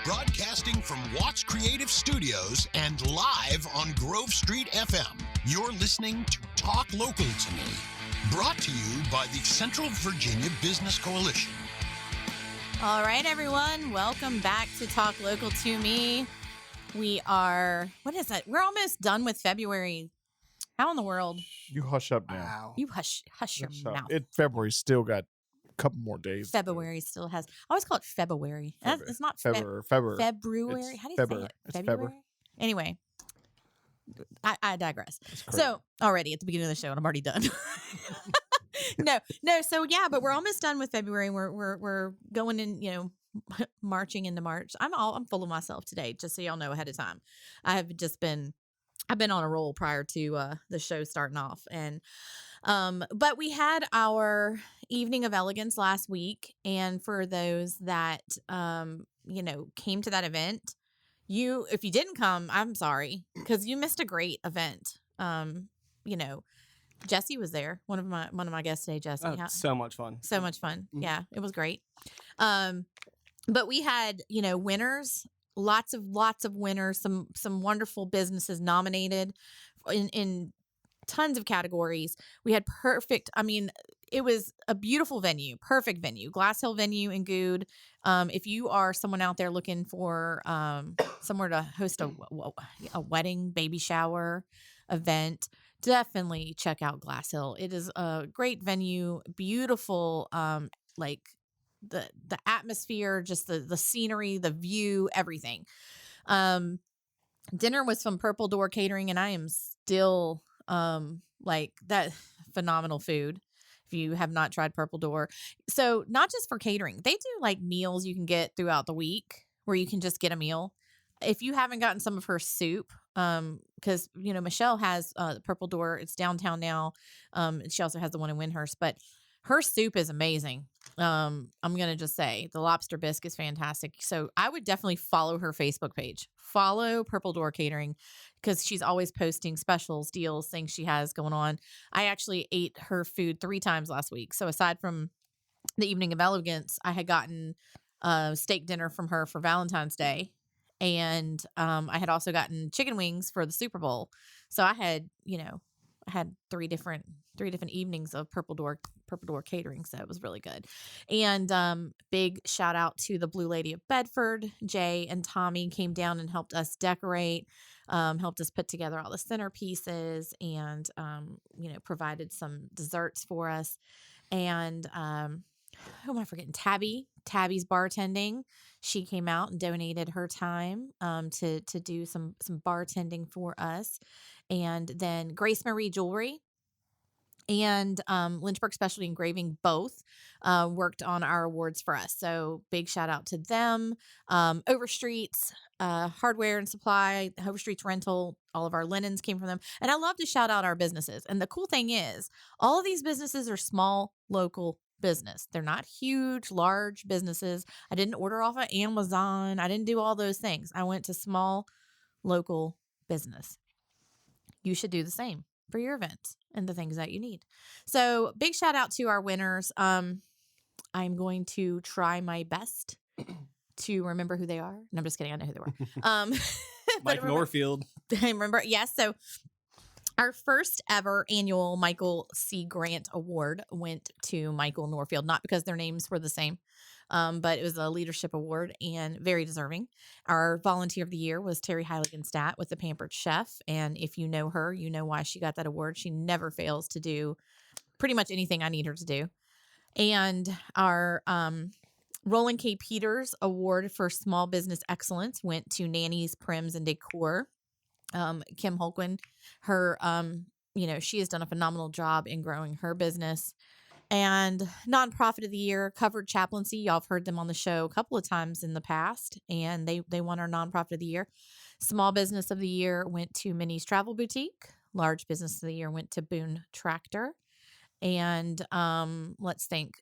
Broadcasting from Watts Creative Studios and live on Grove Street FM, you're listening to Talk Local to Me, brought to you by the Central Virginia Business Coalition. All right, everyone. Welcome back to Talk Local to Me. We are, what is it? We're almost done with February. How in the world? You hush up now. Wow. You hush your mouth. February still got a couple more days. February still has. I always call it February. It's not February. February. It's How do you February. say it? It's February? Anyway, I digress. So already at the beginning of the show, and I'm already done. No. So yeah, but we're almost done with February. We're going in, marching into March. I'm full of myself today, just so y'all know ahead of time. I've been on a roll prior to the show starting off, and but we had our evening of elegance last week, and for those that came to that event, if you didn't come, I'm sorry, because you missed a great event. Jesse was there, one of my guests today. Jesse, Oh, so much fun. so much fun. Mhm. Yeah, it was great. But we had winners. Lots of winners, some wonderful businesses nominated in tons of categories. We had it was a beautiful venue, perfect venue, Glass Hill venue in Good. If you are someone out there looking for somewhere to host a wedding, baby shower event, definitely check out Glass Hill. It is a great venue, beautiful, the atmosphere, just the scenery, the view, everything. Dinner was from Purple Door Catering, and I am still that phenomenal food. If you have not tried Purple Door, so not just for catering, they do meals you can get throughout the week where you can just get a meal. If you haven't gotten some of her soup, because Michelle has Purple Door, it's downtown now. She also has the one in Windhurst, but her soup is amazing. I'm going to just say the lobster bisque is fantastic. So I would definitely follow her Facebook page. Follow Purple Door Catering because she's always posting specials, deals, things she has going on. I actually ate her food 3 times last week. So aside from the evening of elegance, I had gotten steak dinner from her for Valentine's Day. And I had also gotten chicken wings for the Super Bowl. So I had, I had three different evenings of Purple Door Catering, so it was really good. And big shout out to the Blue Lady of Bedford. Jay and Tommy came down and helped us decorate, helped us put together all the centerpieces, and provided some desserts for us. And who am I forgetting? Tabby's bartending. She came out and donated her time to do some bartending for us. And then Grace Marie Jewelry and Lynchburg Specialty Engraving both worked on our awards for us. So big shout out to them. Overstreet's Hardware and Supply, Overstreet's Rental, all of our linens came from them. And I love to shout out our businesses. And the cool thing is all of these businesses are small, local business. They're not huge, large businesses. I didn't order off of Amazon. I didn't do all those things. I went to small, local business. You should do the same for your events and the things that you need. So big shout out to our winners. I'm going to try my best to remember who they are. No, I'm just kidding. I know who they were. Mike Norfield. I remember. Yes. So our first ever annual Michael C. Grant Award went to Michael Norfield, not because their names were the same, but it was a leadership award and very deserving. Our volunteer of the year was Terry Heiligenstadt with the Pampered Chef. And if you know her, you know why she got that award. She never fails to do pretty much anything I need her to do. And our Rowland K. Peters Award for Small Business Excellence went to Nanny's Prims and Decor. Kim Holquin, her, she has done a phenomenal job in growing her business. And Nonprofit of the Year, Covered Chaplaincy. Y'all have heard them on the show a couple of times in the past, and they won our Nonprofit of the Year. Small Business of the Year went to Minnie's Travel Boutique. Large Business of the Year went to Boone Tractor. And let's think.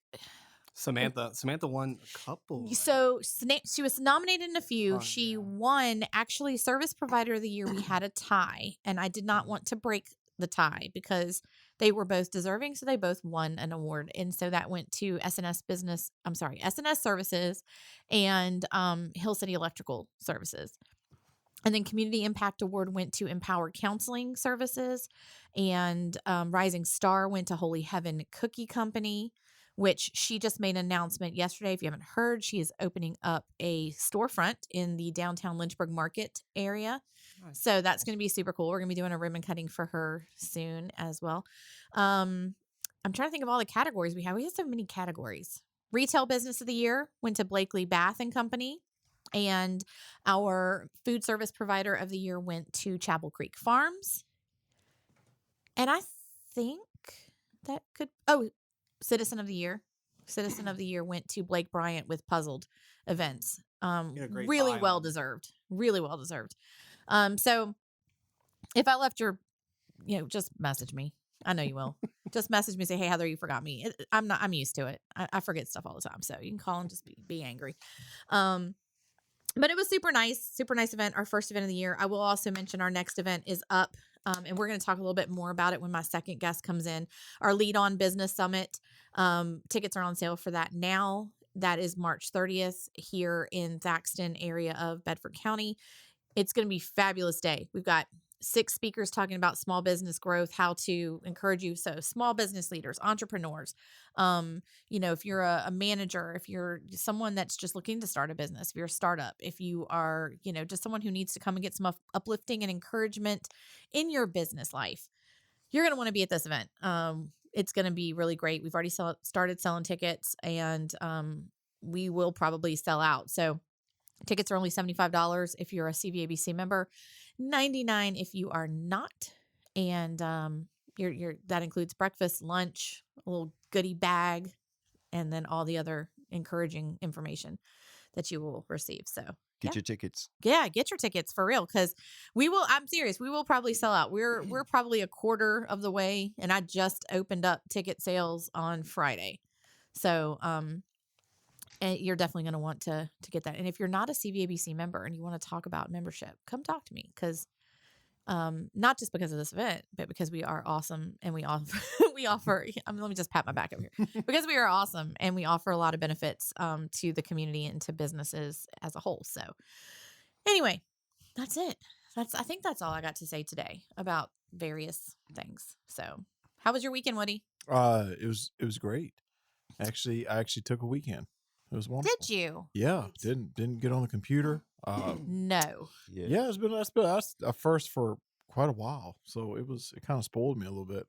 Samantha won a couple. So she was nominated in a few. Oh, she yeah. won, actually, Service Provider of the Year. We had a tie, and I did not want to break the tie because they were both deserving. So they both won an award. And so that went to SNS Services and Hill City Electrical Services. And then Community Impact Award went to Empower Counseling Services. And Rising Star went to Holy Heaven Cookie Company, which she just made an announcement yesterday. If you haven't heard, she is opening up a storefront in the downtown Lynchburg Market area. Nice. So that's going to be super cool. We're going to be doing a ribbon cutting for her soon as well. I'm trying to think of all the categories we have. We have so many categories. Retail Business of the Year went to Blakely Bath and Company. And our Food Service Provider of the Year went to Chapel Creek Farms. And I think that Citizen of the Year. Citizen of the Year went to Blake Bryant with Puzzled Events. Great Really buy well on. deserved. Really well deserved. So if I left your, just message me. I know you will. Just message me, say, hey, Heather, you forgot me. I'm used to it. I forget stuff all the time. So you can call and just be angry. But it was super nice event, our first event of the year. I will also mention our next event is up, and we're going to talk a little bit more about it when my second guest comes in. Our Lead On Business Summit, tickets are on sale for that now. That is March 30th here in Thaxton area of Bedford County. It's going to be a fabulous day. We've got 6 speakers talking about small business growth, how to encourage you. So small business leaders, entrepreneurs, if you're a manager, if you're someone that's just looking to start a business, if you're a startup, if you are, just someone who needs to come and get some uplifting and encouragement in your business life, you're going to want to be at this event. It's going to be really great. We've already started selling tickets and we will probably sell out. So tickets are only $75 if you're a CVABC member, $99 if you are not, and that includes breakfast, lunch, a little goodie bag, and then all the other encouraging information that you will receive. So Get your tickets. yeah, get your tickets for real because we will. I'm serious. We will probably sell out. We're probably a quarter of the way, and I just opened up ticket sales on Friday, so and you're definitely going to want to get that. And if you're not a CVABC member and you want to talk about membership, come talk to me because not just because of this event, but because we are awesome and we offer, let me just pat my back up here because we are awesome and we offer a lot of benefits to the community and to businesses as a whole. So anyway, that's it. I think that's all I got to say today about various things. So how was your weekend, Woody? It was great. I actually took a weekend. It was wonderful. Did you? Yeah. Didn't get on the computer. No. Yeah, that's a first for quite a while. So it kind of spoiled me a little bit.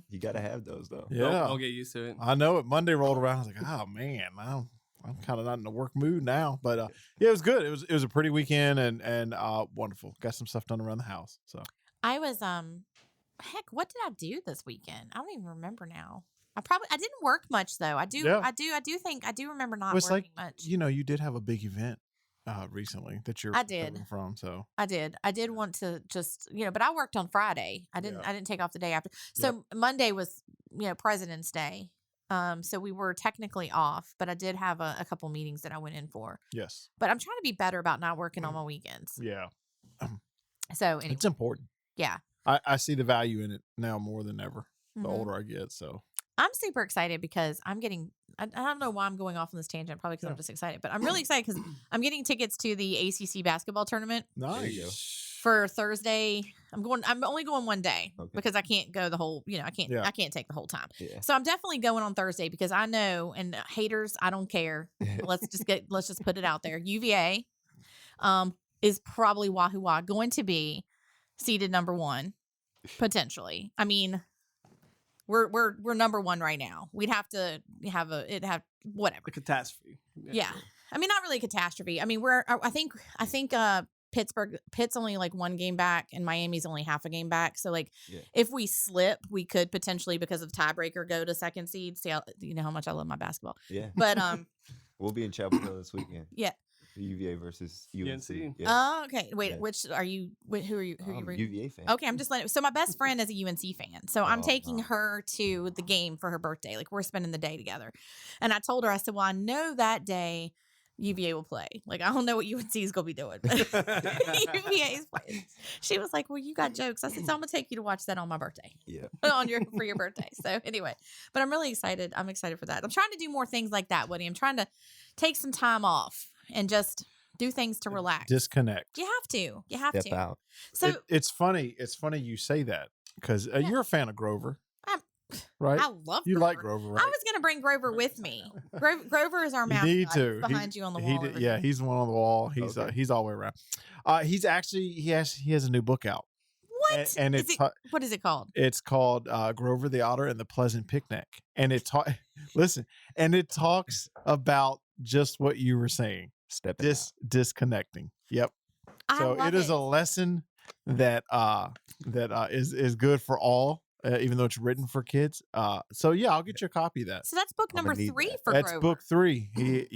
You got to have those, though. Yeah. Don't get used to it. I know it. Monday rolled around. I was like, oh man, I'm kind of not in the work mood now. But yeah, it was good. It was a pretty weekend and wonderful. Got some stuff done around the house. So I was what did I do this weekend? I don't even remember now. I didn't work much though. I do remember not it's working like, much. You did have a big event recently that you're I did. recovering from. So I did want to just, but I worked on Friday. I didn't take off the day after. So Monday was, President's Day. So we were technically off, but I did have a couple meetings that I went in for. yes. But I'm trying to be better about not working on my weekends. Yeah. So anyway, It's important. yeah. I see the value in it now more than ever. The Mhm. older I get. So I'm super excited because I don't know why I'm going off on this tangent, probably because I'm just excited, but I'm really excited because I'm getting tickets to the ACC basketball tournament There you go. for Thursday. I'm only going one day Okay. because I can't go the whole, I can't take the whole time. Yeah. So I'm definitely going on Thursday because I know, and haters, I don't care. let's just put it out there. UVA is probably Wahoo going to be seeded number 1, potentially. I mean, we're number 1 right now. We'd have to have whatever. A catastrophe. Yeah. I mean, not really a catastrophe. I mean, I think Pitt's only like 1 game back and Miami's only half a game back. So like if we slip, we could potentially, because of tiebreaker, go to 2nd seed. See how much I love my basketball. Yeah. But We'll be in Chapel Hill this weekend. Yeah. The UVA versus UNC. UNC. Yeah. Oh, okay. Wait, Yeah. which are you? Who are you? Who are you? UVA fan. Okay, I'm just letting. So my best friend is a UNC fan, so I'm Oh, taking wow. her to the game for her birthday. Like we're spending the day together, and I told her, I said, well, I know that day UVA will play. Like, I don't know what UNC is going to be doing, but UVA is playing. She was like, well, you got jokes. I said, so I'm going to take you to watch that on my birthday. Yeah. For your birthday. So anyway, but I'm really excited. I'm excited for that. I'm trying to do more things like that, Woody. I'm trying to take some time off and just do things to relax. Disconnect. You have to. You have Step to. out. So It's funny. It's funny you say that because you're a fan of Grover, I'm- right? I love You like Grover. Grover, right? I was going to bring Grover with me. Grover is our You mascot. need He's to. behind you on the wall. over Yeah, here. he's one on the wall. He's Okay. he's all the way around. He's actually he has a new book out. What? And Is what is it called? It's called Grover the Otter and the Pleasant Picnic, and it listen, and it talks about just what you were saying, Step out. disconnecting. Yep. I So love it is a lesson that is good for all, even though it's written for kids. So yeah, I'll get you a copy of that. So that's book I'm gonna number need 3 that. for That's Grover. book 3.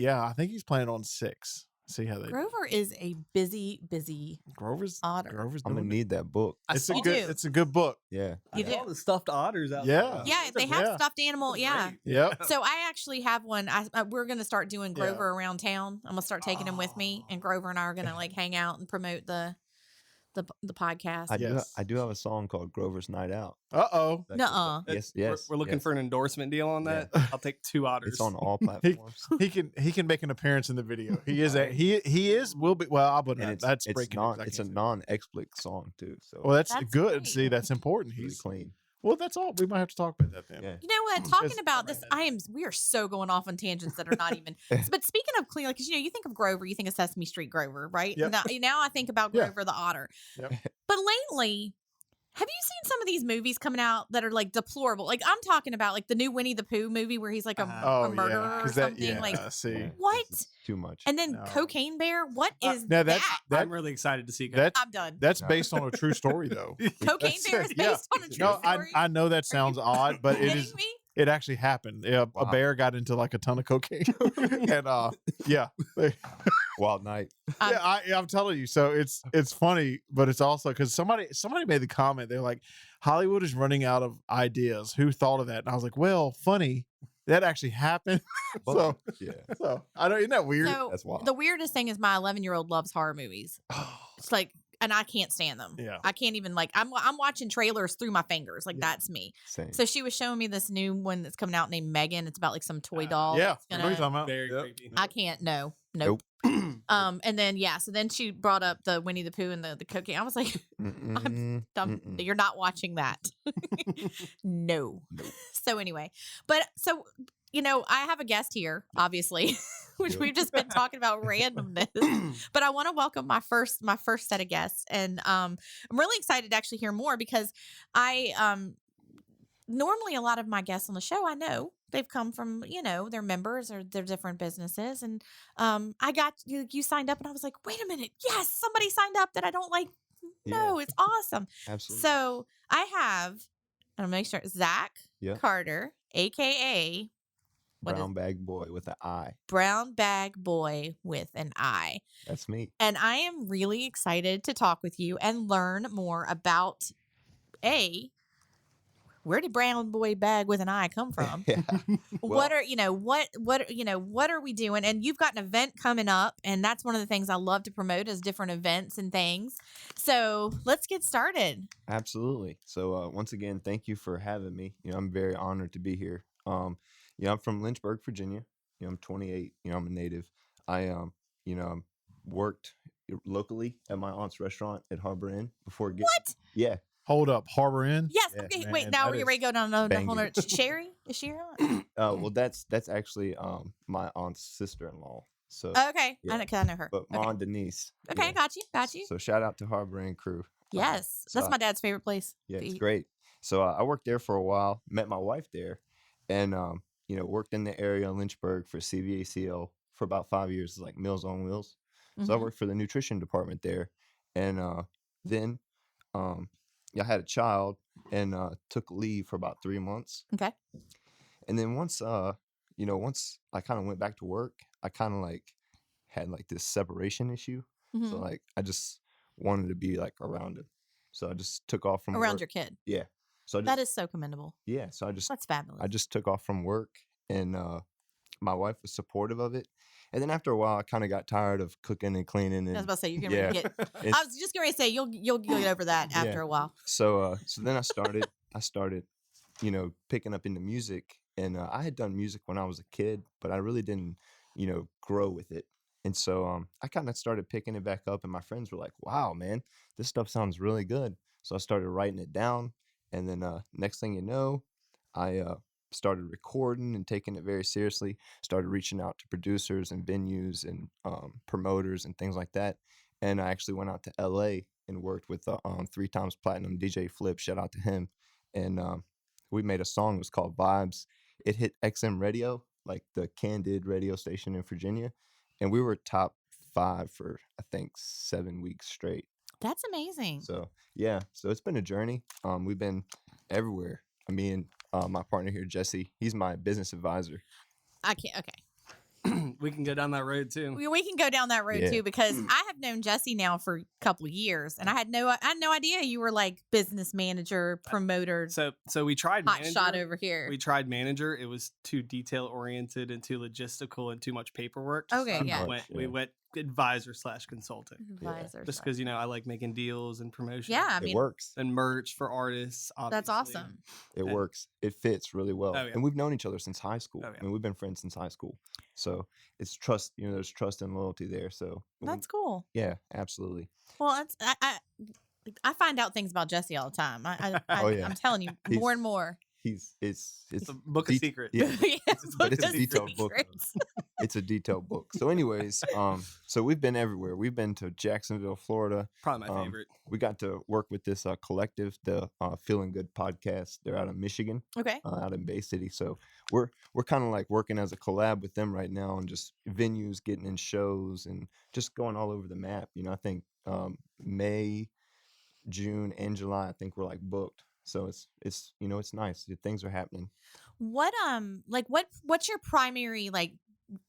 I think he's planning on 6. See how they Grover is a busy Grover's otter. Grover's I'm gonna doing it. need that book. It's a You good do. it's a good book. Yeah. You I saw do. the stuffed otters out Yeah. there. Yeah, they have Yeah. stuffed animal. Yeah. Yep. So I actually have one. We're going to start doing Grover around town. I'm going to start taking him with me, and Grover and I are going to like hang out and promote the podcast. Yes. I do have a song called Grover's Night Out. Uh-oh. That Nuh-uh. goes- Yes, We're- yes. We're looking yes. for an endorsement deal on that. I'll take 2 otters. It's on all platforms. He can make an appearance in the video. He is will be well. I'll put and that. it's That's it's breaking non news. I it's a can't say. non-explicit song too. So Well, that's That's good. great. See, that's important. really He's clean. well. That's all. We might have to talk about that then. Yeah. You know what? Talking Because- about this, we are so going off on tangents that are not even. But speaking of clean, because you think of Grover, you think of Sesame Street Grover, right? Yep. Now I think about Yeah. Grover the otter. Yep. But lately, have you seen some of these movies coming out that are like deplorable? Like I'm talking about like the new Winnie the Pooh movie where he's like a Oh murderer yeah, or 'cause something. Like see, Yeah, what? this is too much. And then No. Cocaine Bear. What is now that? I'm really excited to see. that's I'm done. that's No. based on a true story though. Cocaine That's- Bear is yeah. based on a true No, story. I know that sounds odd, but Are you it kidding is. me? It actually happened. Yeah, a Wow. bear got into like a ton of cocaine, and yeah, Wild Night. I'm telling you. So it's funny, but it's also because somebody made the comment. They're like, Hollywood is running out of ideas. Who thought of that? And I was like, well, funny. That actually happened. so Yeah. I don't. Isn't that weird? So That's wild. the weirdest thing is my 11-year-old loves horror movies. It's like, and I can't stand them. Yeah. I can't even like. I'm watching trailers through my fingers. Like Yeah. that's me. Same. So she was showing me this new one that's coming out named Megan. It's about like some toy doll. yeah. that's What are you gonna- talking about? Very Yep. creepy. I can't. Nope. And then so then she brought up the Winnie the Pooh and the cocaine. I was like, Mm-mm, dumb. You're not watching that. No. So anyway, but so I have a guest here, obviously, which Yeah. we've just been talking about randomness. But I want to welcome my first set of guests, and I'm really excited to actually hear more because I normally a lot of my guests on the show I know they've come from their members or their different businesses, and I got you signed up, and I was like, wait a minute, yes, somebody signed up that I don't like. No, it's awesome. Absolutely. So I have, and I'll make sure, Zach Yeah. Carter, aka Brown bag boy with an eye. Brown Bag Boy with an I. That's me. And I am really excited to talk with you and learn more about where did Brown Boy Bag with an I come from? Yeah. What are what are we doing? And you've got an event coming up, and that's one of the things I love to promote is different events and things. So let's get started. Absolutely. So once again, thank you for having me. I'm very honored to be here. I'm from Lynchburg, Virginia. I'm 28. I'm a native. I worked locally at my aunt's restaurant at Harbor Inn before getting. What? Yeah. Hold up, Harbor Inn. Yes. Yeah, Okay. man, Wait. Now that are you is ready to go down another whole banging. nother- Sherry? Is she your aunt? Well, that's actually my aunt's sister-in-law. So, Okay. Yeah. I know her. but Okay. Ma and Denise. Okay. yeah. Got you. So shout out to Harbor Inn crew. Yes. so That's I- my dad's favorite place. Yeah, to it's eat. great. So I worked there for a while, met my wife there, and worked in the area in Lynchburg for CVACL for about 5 years, like Meals on Wheels. So I Mhm. worked for the nutrition department there, and then I had a child and took leave for about 3 months. Okay. And then once once I kind of went back to work, I kind of like had like this separation issue. Mhm. So like I just wanted to be like around him. So I just took off from Around work. your kid. Yeah. So I just, That is so commendable. yeah. So That's fabulous. I just took off from work, and my wife was supportive of it. And then after a while, I kind of got tired of cooking and cleaning. I was And about to say you're yeah, gonna get. and I was just gonna say you'll get over that yeah. after a while. So then I started, picking up into music, and I had done music when I was a kid, but I really didn't, grow with it. And so I kind of started picking it back up, and my friends were like, "Wow, man, this stuff sounds really good." So I started writing it down, and then next thing you know, I started recording and taking it very seriously. Started reaching out to producers and venues and promoters and things like that. And I actually went out to LA and worked with 3 times platinum DJ Flip. Shout out to him. And we made a song. It was called Vibes. It hit XM Radio, like the Candid radio station in Virginia, and we were top 5 for I think 7 weeks straight. That's amazing. So yeah, so it's been a journey. We've been everywhere. Me and my partner here, Jesse, he's my business advisor. I can't. Okay. We can go down that road too. We can go down that road Yeah. too, because I have known Jesse now for a couple of years, and I had no idea you were like business manager, promoter, So we tried hot manager. shot over here. We tried manager. It was too detail oriented and too logistical and too much paperwork. Okay, yeah. We went advisor / consultant. Advisor. Just because I like making deals and promotions. Yeah, I It mean, works. And merch for artists. that's obviously. awesome. It and- works. It fits really well. Oh, yeah. And we've known each other since high school. Oh, yeah. I mean, we've been friends since high school. So it's trust, there's trust and loyalty there. So That's cool. yeah, absolutely. Well, I find out things about Jesse all the time. Oh, yeah. I'm telling you He's- more and more. It's It's a book of det- secrets. Yeah, but it's a Book of detailed book. secrets. It's a detailed book. So anyways, so we've been everywhere. We've been to Jacksonville, Florida. Probably my favorite. We got to work with this collective, the Feeling Good podcast. They're out of Michigan, Okay. out in Bay City. So we're kind of like working as a collab with them right now, and just venues, getting in shows, and just going all over the map. I think May, June, and July, I think we're like booked. So it's nice. Things are happening. What's your primary like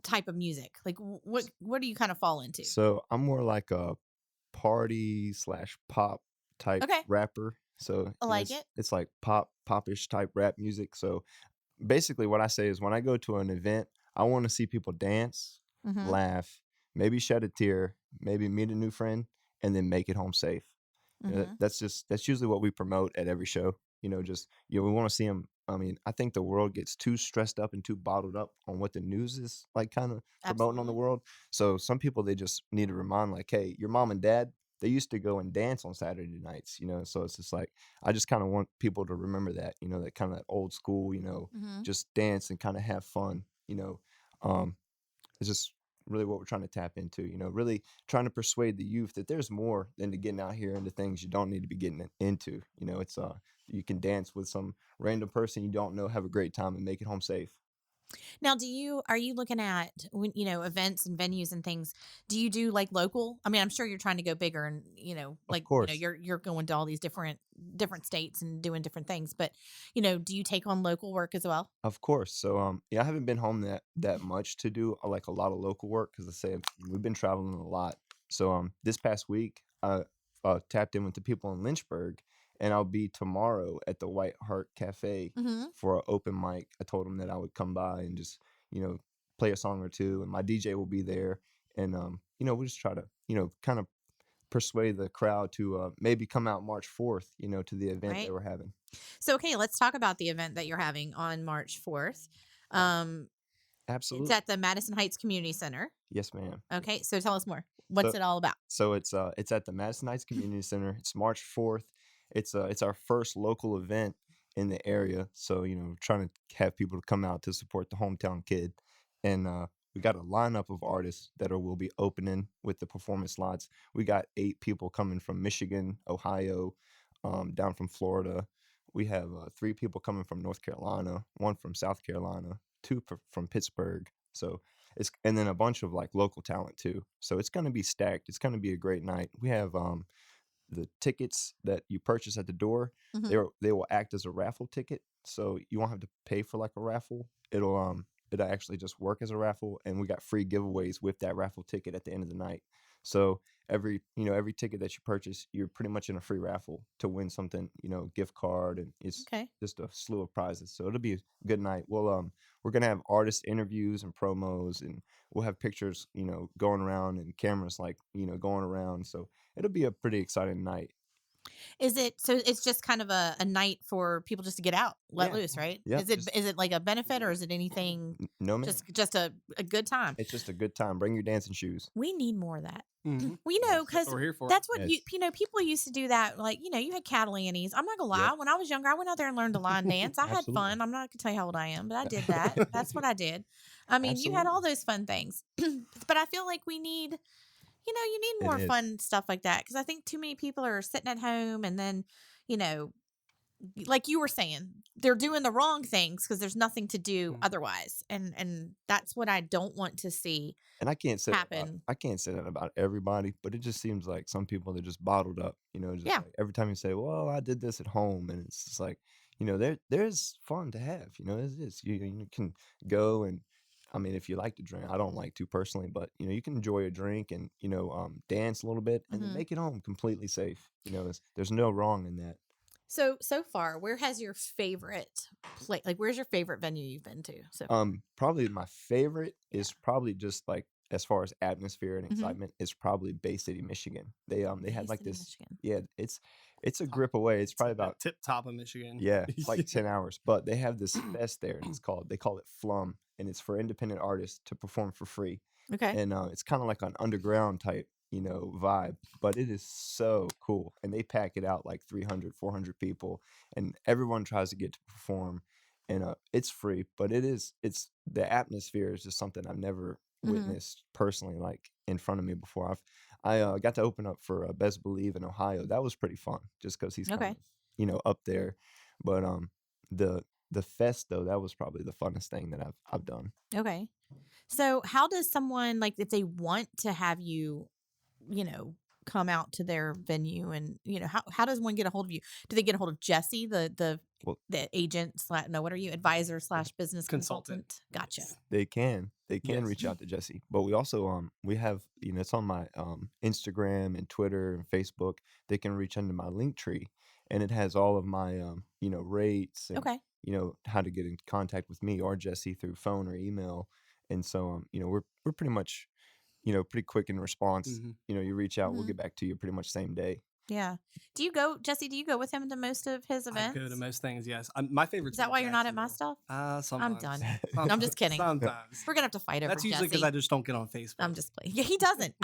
type of music? Like what do you kind of fall into? So I'm more like a party / pop type Okay. rapper. So I like it. It's like popish type rap music. So basically what I say is when I go to an event, I want to see people dance, Mhm. laugh, maybe shed a tear, maybe meet a new friend, and then make it home safe. Mhm. That's usually what we promote at every show. We want to see them. I mean, I think the world gets too stressed up and too bottled up on what the news is like kind of promoting on the Absolutely. world. So some people, they just need to remind like, hey, your mom and dad, they used to go and dance on Saturday nights, so it's just like, I just kind of want people to remember that, that kind of that old school, Mhm. just dance and kind of have fun, it's just really what we're trying to tap into, really trying to persuade the youth that there's more than to getting out here into things you don't need to be getting into. It's you can dance with some random person you don't know, have a great time, and make it home safe. Now, are you looking at when events and venues and things? Do you do like local? I mean, I'm sure you're trying to go bigger, and like course. you're going to all these different states and doing different things. But do you take on local work as well? Of course. So I haven't been home that much to do like a lot of local work, because I say we've been traveling a lot. So this past week I tapped in with the people in Lynchburg, and I'll be tomorrow at the White Heart Cafe Mm-hmm. for an open mic. I told them that I would come by and just play a song or two, and my DJ will be there, and we'll just try to kind of persuade the crowd to maybe come out March 4th, to the event Right. that we're having. So, okay, let's talk about the event that you're having on March 4th. Absolutely. It's at the Madison Heights Community Center. Yes, ma'am. Okay, so tell us more. What's it all about? So it's at the Madison Heights Community Center. It's March 4th. It's our first local event in the area. So, trying to have people to come out to support the hometown kid. And we got a lineup of artists that will be opening with the performance slots. We got 8 people coming from Michigan, Ohio, down from Florida. We have 3 people coming from North Carolina, 1 from South Carolina, 2 from Pittsburgh. So and then a bunch of like local talent too. So it's going to be stacked. It's going to be a great night. We have the tickets that you purchase at the door. Mhm. They will act as a raffle ticket. So you won't have to pay for like a raffle. It'll it'll actually just work as a raffle, and we got free giveaways with that raffle ticket at the end of the night. So every ticket that you purchase, you're pretty much in a free raffle to win something, gift card, and it's Okay. just a slew of prizes. So it'll be a good night. Well, we're gonna have artist interviews and promos, and we'll have pictures, going around, and cameras like, going around. So it'll be a pretty exciting night. Is it so? It's just kind of a night for people just to get out, let Yeah. loose, right? Yeah, Is it just- is it like a benefit or is it anything? No, man. Just a good time. It's just a good time. Bring your dancing shoes. We need more of that. Mhm. We know Yes. That's because what we're here for. that's what Yes. people used to do that. Like you had cattle annies. I'm not gonna lie. Yep. When I was younger, I went out there and learned to line dance. I had Absolutely. fun. I'm not gonna tell you how old I am, but I did that. That's what I did. I mean, you had all those fun things, but I feel like we need, you need It more is. fun stuff like that because I think too many people are sitting at home and then, like you were saying, they're doing the wrong things because there's nothing to do Mhm. otherwise, and that's what I don't want to see. And I can't say that Happen. I can't say that about everybody, but it just seems like some people, they're just bottled up. Just Yeah. like every time you say, "Well, I did this at home," and it's just like, there's fun to have. It is. You can go and, I mean, if you like to drink, I don't like to personally, but you can enjoy a drink and dance a little bit and then Mhm. make it home completely safe. There's no wrong in that. So far, where has your favorite place? Like, where's your favorite venue you've been to? So Probably my favorite is probably just like, as far as atmosphere and Mhm. excitement, is probably Bay City, Michigan. They Bay had like City, this. Michigan. Yeah, it's a grip away. It's probably about, tip top of Michigan. yeah, it's like 10 hours. But they have this fest there, and they call it Flum, and it's for independent artists to perform for free. Okay. And it's kind of like an underground type, vibe, but it is so cool. And they pack it out like 300, 400 people, and everyone tries to get to perform. And it's free, but it's the atmosphere is just something I've never Mhm. witnessed personally, like in front of me before. I got to open up for Best Believe in Ohio. That was pretty fun, just because he's kind Okay. of, up there. But the fest though, that was probably the funnest thing that I've done. Okay. So how does someone, like, if they want to have you, come out to their venue and, how does one get a hold of you? Do they get a hold of Jesse, the Well, agent no, what are you? Advisor / business Consultant. consultant? Gotcha. they can Yes. reach out to Jesse, but we also we have, it's on my Instagram and Twitter and Facebook. They can reach into my link tree, and it has all of my rates and Okay. how to get in contact with me or Jesse through phone or email. And so we're pretty much pretty quick in response. Mhm. You reach out, we'll Mhm. get back to you pretty much same day. Yeah. Jesse, do you go with him to most of his I events? go to most things. Yes, my favorite. Is that why you're not at my stuff? Sometimes. done. Sometimes. I'm just kidding. Sometimes. We're gonna have to fight over That's usually because Jesse. I just don't get on Facebook. I'm just playing. Yeah, he doesn't.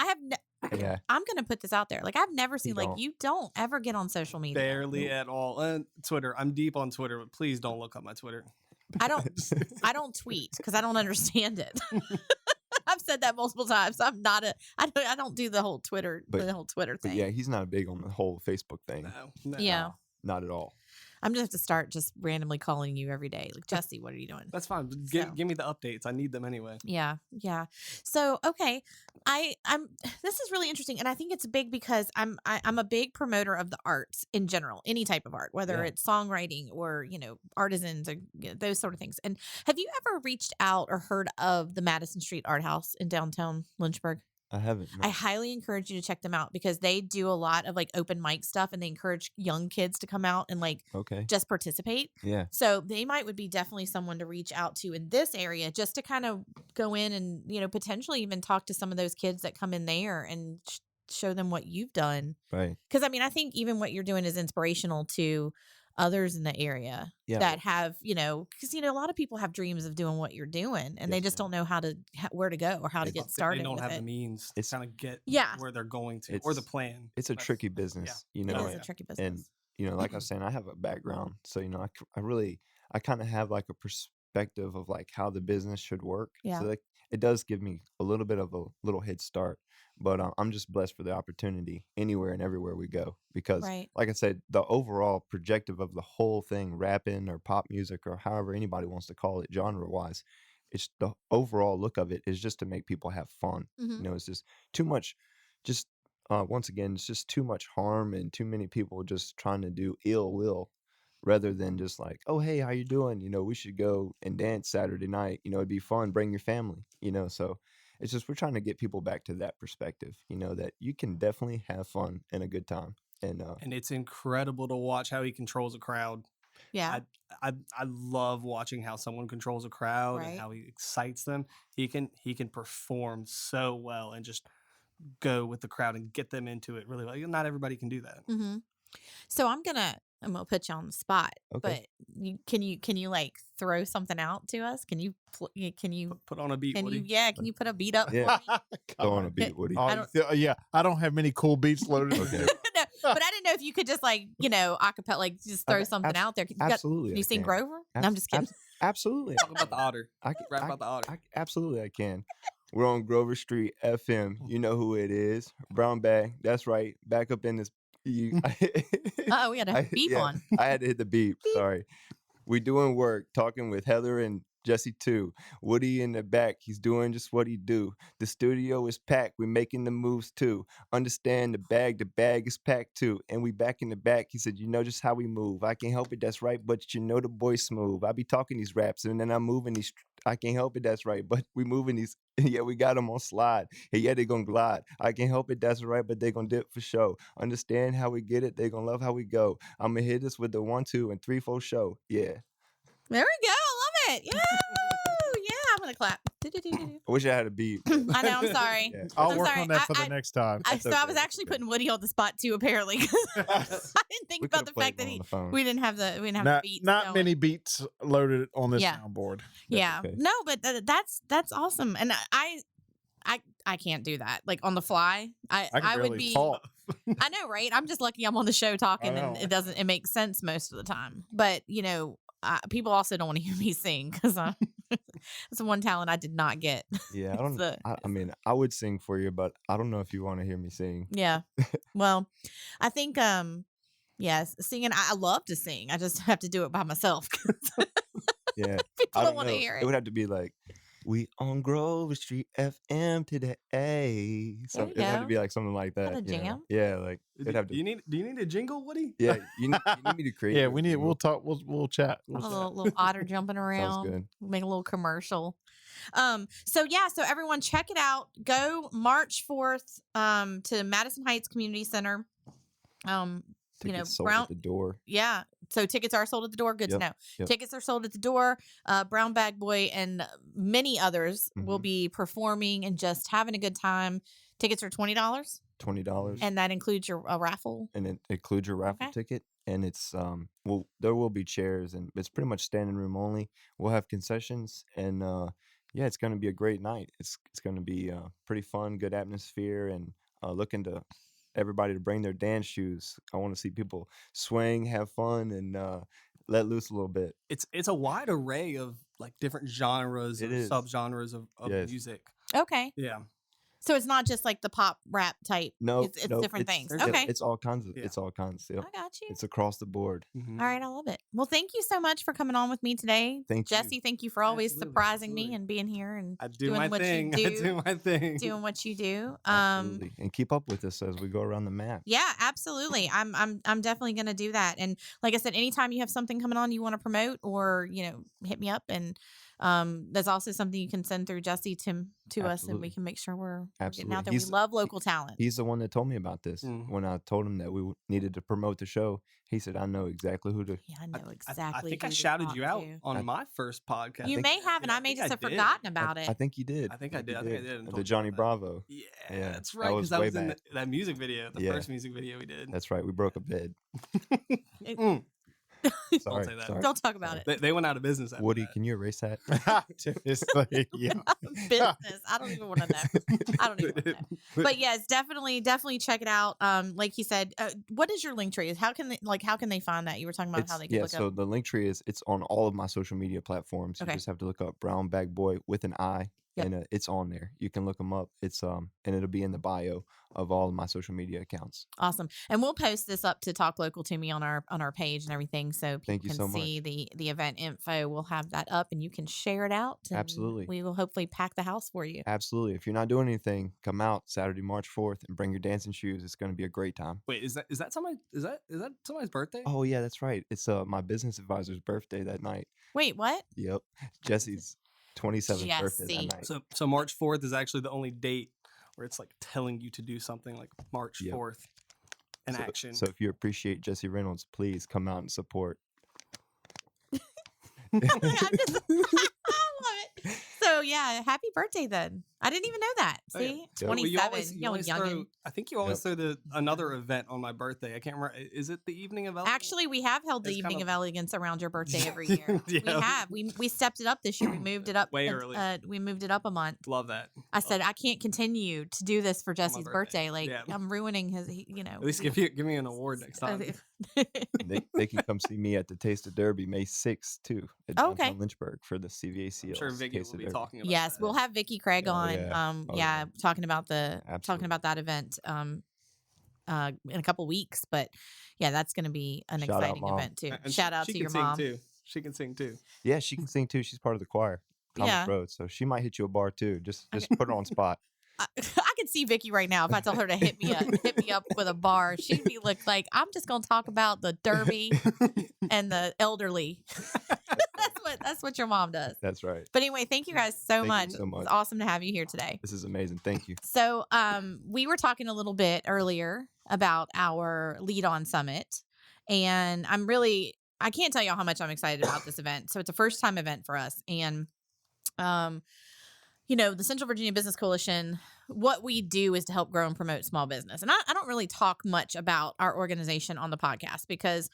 Yeah. I'm gonna put this out there. Like, I've never seen, like, don't. you don't ever get on social media. barely at all. Twitter. I'm deep on Twitter, but please don't look up my Twitter. I don't tweet because I don't understand it. I've said that multiple times. I don't do the whole Twitter But thing. yeah, he's not big on the whole Facebook thing. No. Yeah. Not at all. I'm just have to start just randomly calling you every day. Like, Jesse, what are you doing? That's fine. So. Give me the updates. I need them anyway. Yeah. So, okay, I'm. This is really interesting, and I think it's big because I'm a big promoter of the arts in general, any type of art, whether Yeah. it's songwriting or artisans or those sort of things. And have you ever reached out or heard of the Madison Street Art House in downtown Lynchburg? I haven't. I No. highly encourage you to check them out because they do a lot of like open mic stuff, and they encourage young kids to come out and like Okay. just would Yeah. So they would be definitely someone to reach out to in this area just to kind of go in and, potentially even talk to some of those kids that come in there and show them what you've done. Right. Because I mean, I think even what you're doing is inspirational to others in the area Yeah. that have, because, a lot of people have dreams of doing what you're doing and they Yes, just ma'am. don't know where to go or how to get started They don't with have it. the means to It's- kind of get Yeah. where they're going to or the plan. It's a That's- tricky business, It know. is a tricky business. And like I was saying, I have a background, so I kind of have like a perspective of like how the business should work. Yeah. So like, it does give me a little bit of a little head start, but I'm just blessed for the opportunity anywhere and everywhere we go because, Right. like I said, the overall projective of the whole thing, rapping or pop music or however anybody wants to call it, genre wise, it's the overall look of it is just to make people have fun. Mhm. It's just too much. Just once again, it's just too much harm and too many people just trying to do ill will rather than just like, oh, hey, how you doing? We should go and dance Saturday night. It'd be fun. Bring your family. So it's just we're trying to get people back to that perspective. That you can definitely have fun and a good time. And it's incredible to watch how he controls a crowd. Yeah. I love watching how someone controls a crowd Right. and how he excites them. He can perform so well and just go with the crowd and get them into it really well. Not everybody can do that. Mm-hmm. So I'm gonna put you on the spot, Okay. but can you like throw something out to us? Can you Put on a beat. can Woody. you put a beat up Yeah. for me? Go on a beat, Woody. I don't- I don't have many cool beats loaded. Okay. No, but I didn't know if you could just like acapella, like just throw Okay, something out there. Absolutely. Can you I sing can. Grover? No, I'm just kidding. Absolutely. Talk about the otter. I can, Rap about the otter. absolutely, I can. We're on Grover Street FM. You know who it is. Brown bag. That's right. Back up in this. Oh, we had a beep on. I had to hit the beep. Sorry. We doing work, talking with Heather and Jesse too. Woody in the back, he's doing just what he do. The studio is packed, we making the moves too. Understand the bag is packed too. And we back in the back, he said, you know just how we move. I can't help it, that's right, but you know the boy smooth. I be talking these raps and then I'm moving these, I can't help it, that's right, but we moving these, yeah, we got them on slide. And yeah, they gonna glide. I can't help it, that's right, but they gonna dip for show. Understand how we get it, they gonna love how we go. I'ma hit this with the 1, 2, and 3, 4 show. Yeah. There we go. I love it. Yeah, I'm gonna clap. I wish I had a beat. I know. I'm sorry. Yeah. I'll I'm work sorry. on that for the next time. So I was actually putting Woody on the spot too, apparently. 'Cause I didn't think We about could've the played fact that one on the phone. we didn't have the Not, beats. not going. many beats loaded on this Yeah. soundboard. Yeah. okay. No, but that's awesome, and I can't do that like on the fly. I can I would barely be. talk. I know, right? I'm just lucky I'm on the show talking, and know. it makes sense most of the time. But people also don't want to hear me sing because that's the one talent I did not get. Yeah, I don't. the- I mean, I would sing for you, but I don't know if you want to hear me sing. Yeah. Well, I think yes, singing. I love to sing. I just have to do it by myself. 'Cause Yeah, people I don't want to know. hear It it. would have to be like, we on Grover Street FM today. So There you it would have go. to be like something like that. a you know? jam. Yeah, like Do it'd have to. you need a jingle, Woody? Yeah, you need me to create. Yeah, your we need. jingle. We'll talk. We'll chat. A We'll chat. little otter jumping around. good. Make a little commercial. So everyone check it out. Go March 4th to Madison Heights Community Center. Tickets sold Brown at the door. Yeah. So tickets are sold at the door. Good to Yep, know. yep. Tickets are sold at the door. Brown Bag Boy and many others will Mhm. be performing and just having a good time. Tickets are $20, $20, and that includes a raffle. and it includes your raffle Okay. ticket. And it's there will be chairs, and it's pretty much standing room only. We'll have concessions, and yeah, it's gonna be a great night. It's gonna be pretty fun, good atmosphere, and looking to everybody to bring their dance shoes. I want to see people swing, have fun, and let loose a little bit. It's a wide array of like different genres It or is. subgenres of Yes. music. Okay. Yeah. So it's not just like the pop rap type. No, It's no, different things. there's- Okay. It's all kinds of. Yeah. It's all kinds. Yep. I got you. It's across the board. Mhm. All right, I love it. Well, thank you so much for coming on with me today. Thank you. Jesse, thank you for always Absolutely, surprising me absolutely. and being here and I do doing my what you thing. I do. do my thing. doing what you do. Absolutely. And keep up with us as we go around the map. Yeah, absolutely. I'm definitely gonna do that. And like I said, anytime you have something coming on you want to promote or hit me up. And there's also something you can send through Jesse to us, and we Absolutely. can make sure we're getting Absolutely. out there. He's- We love local talent. He's the one that told me about this. Mhm. When I told him that we needed to promote the show, he said, I know exactly who to. Yeah, I I- know I exactly. think who I to shouted talk you out to. on I- my first podcast. You think- may have, and yeah, I may think just have did. forgotten about it. I think you did. I think I did. I think I did. and told The you Johnny about Bravo. that. Yeah, Yeah, that's that right. was Because I way was in back. that music video, the Yeah. first music video we did. That's right. We broke a bed. Mm. Sorry. say that. sorry. Don't talk about They went out of business after Woody, that. can you erase that? It's like, yeah. it. Business. I don't even want to know. I don't even want to know. But yes, definitely check it out. Like he said, what is your link tree? How can they find that? You were talking about how they can yeah, look so up. the link tree it's on all of my social media platforms. Okay. You just have to look up Brown Bag Boy with an I, Yep. and it's on there. You can look them up. It's and it'll be in the bio of all of my social media accounts. Awesome. And we'll post this up to Talk Local to Me on our page and everything, so people Thank you can so see the event info. We'll have that up and you can share it out. And Absolutely. we will hopefully pack the house for you. Absolutely. If you're not doing anything, come out Saturday, March 4th, and bring your dancing shoes. It's going to be a great time. Wait, is that somebody's birthday? Oh yeah, that's right. It's my business advisor's birthday that night. Wait, what? Yep, Jesse's 27th birthday Jesse. that night. So March 4th is actually the only date where it's like telling you to do something, like March Yep. 4th in So- action. So if you appreciate Jesse Reynolds, please come out and support. I love it. So yeah, happy birthday then. I didn't even know that. Oh, yeah. See, Yep. Well, 27, you always youngin'. I think you always throw another event on my birthday. I can't remember. Is it the evening of Elegance? Actually, we have held the It's Evening kind of of- Elegance around your birthday every year. We Yeah. have. We stepped it up this year. We moved it up Way early. We moved it up a month. Love that. I said I can't continue to do this for Jesse's birthday. birthday. Like Yeah. I'm ruining his. At least give me an award next time. They can come see me at the Taste of Derby May 6th too at Oh, okay. downtown Lynchburg for the CVACL. I'm sure Vicky Taste will of be Derby. talking about Yes, that. we'll have Vicky Craig Oh, on. yeah. Oh, yeah. Talking about talking Absolutely. about that event. In a couple weeks, but yeah, that's going to be an Shout out, exciting Mom. event too. And Shout out she to can your sing mom. too. She can sing too. Yeah, she can sing too. She's part of the choir. Thomas Yeah. Road, so she might hit you a bar too. Just put her on spot. I can see Vicky right now. If I tell her to hit me up with a bar, she'd be like, I'm just going to talk about the Derby and the elderly. That's what your mom does. That's right. But anyway, thank you guys so Thank you much. so much. It's awesome to have you here today. This is amazing. Thank you. So, we were talking a little bit earlier about our Lead On Summit, and I can't tell y'all how much I'm excited about this event. So it's a first time event for us, and the Central Virginia Business Coalition, what we do is to help grow and promote small business. And I don't really talk much about our organization on the podcast because,